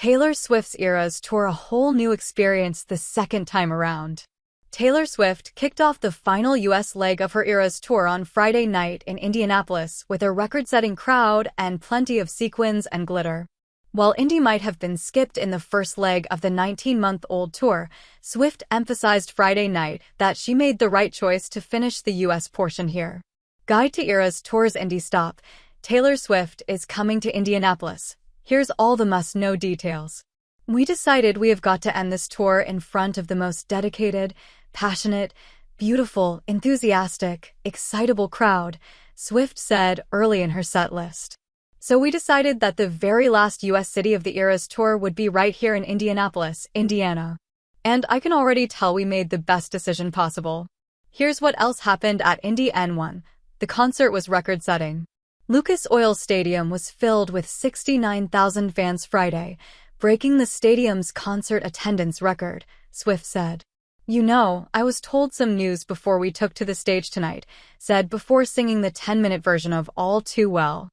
Taylor Swift's Eras Tour, a whole new experience the second time around. Taylor Swift kicked off the final U.S. leg of her Eras Tour on Friday night in Indianapolis with a record-setting crowd and plenty of sequins and glitter. While Indy might have been skipped in the first leg of the 19-month-old tour, Swift emphasized Friday night that she made the right choice to finish the U.S. portion here. Guide to Eras Tour's Indy stop. Taylor Swift is coming to Indianapolis. Here's all the must-know details. We decided we have got to end this tour in front of the most dedicated, passionate, beautiful, enthusiastic, excitable crowd, Swift said early in her set list. So we decided that the very last U.S. city of the Eras Tour would be right here in Indianapolis, Indiana. And I can already tell we made the best decision possible. Here's what else happened at Indy N1. The concert was record-setting. Lucas Oil Stadium was filled with 69,000 fans Friday, breaking the stadium's concert attendance record, Swift said. "You know, I was told some news before we took to the stage tonight," said before singing the 10-minute version of All Too Well.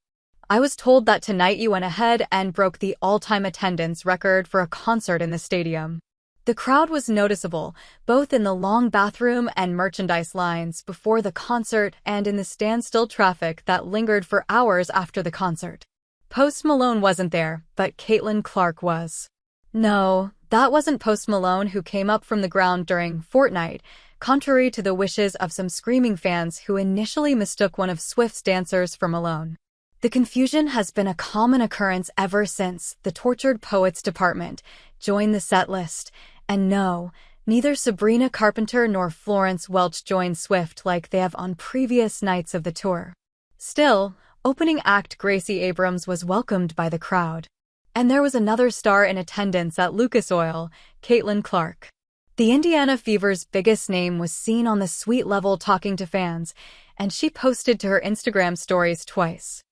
"I was told that tonight you went ahead and broke the all-time attendance record for a concert in the stadium." The crowd was noticeable, both in the long bathroom and merchandise lines before the concert and in the standstill traffic that lingered for hours after the concert. Post Malone wasn't there, but Caitlin Clark was. No, that wasn't Post Malone who came up from the ground during Fortnite, contrary to the wishes of some screaming fans who initially mistook one of Swift's dancers for Malone. The confusion has been a common occurrence ever since the Tortured Poets Department joined the set list. And no, neither Sabrina Carpenter nor Florence Welch joined Swift like they have on previous nights of the tour. Still, opening act Gracie Abrams was welcomed by the crowd. And there was another star in attendance at Lucas Oil, Caitlin Clark. The Indiana Fever's biggest name was seen on the suite level talking to fans, and she posted to her Instagram stories twice.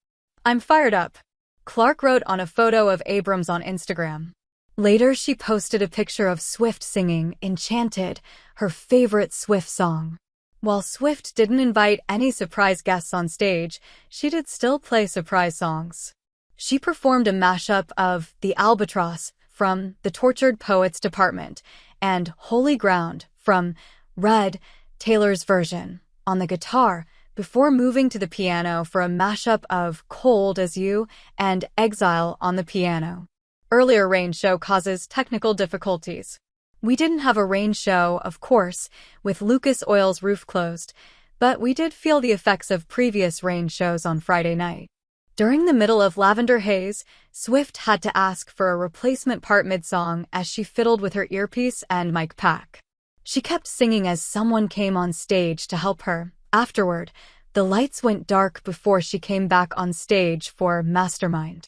"I'm fired up," Clark wrote on a photo of Abrams on Instagram. Later, she posted a picture of Swift singing Enchanted, her favorite Swift song. While Swift didn't invite any surprise guests on stage, she did still play surprise songs. She performed a mashup of The Albatross from the Tortured Poets Department and Holy Ground from Red, Taylor's version, on the guitar, before moving to the piano for a mashup of Cold as You and Exile on the piano. Earlier rain show causes technical difficulties. We didn't have a rain show, of course, with Lucas Oil's roof closed, but we did feel the effects of previous rain shows on Friday night. During the middle of Lavender Haze, Swift had to ask for a replacement part mid-song as she fiddled with her earpiece and mic pack. She kept singing as someone came on stage to help her. Afterward, the lights went dark before she came back on stage for Mastermind.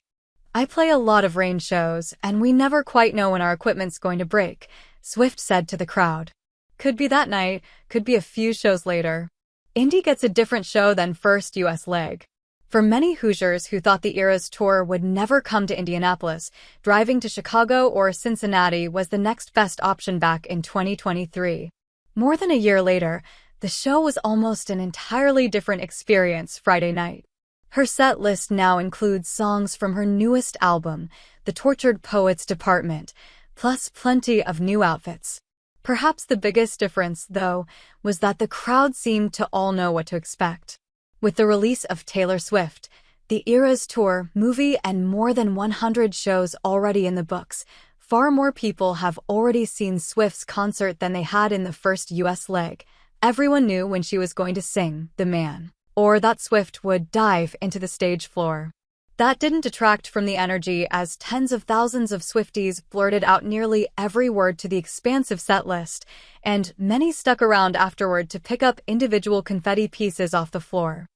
"I play a lot of rain shows, and we never quite know when our equipment's going to break," Swift said to the crowd. "Could be that night, could be a few shows later." Indy gets a different show than first U.S. leg. For many Hoosiers who thought the Eras Tour would never come to Indianapolis, driving to Chicago or Cincinnati was the next best option back in 2023. More than a year later, the show was almost an entirely different experience Friday night. Her set list now includes songs from her newest album, The Tortured Poets Department, plus plenty of new outfits. Perhaps the biggest difference, though, was that the crowd seemed to all know what to expect. With the release of Taylor Swift, the Eras Tour, movie, and more than 100 shows already in the books, far more people have already seen Swift's concert than they had in the first U.S. leg. Everyone knew when she was going to sing The Man, or that Swift would dive into the stage floor. That didn't detract from the energy as tens of thousands of Swifties blurted out nearly every word to the expansive set list, and many stuck around afterward to pick up individual confetti pieces off the floor.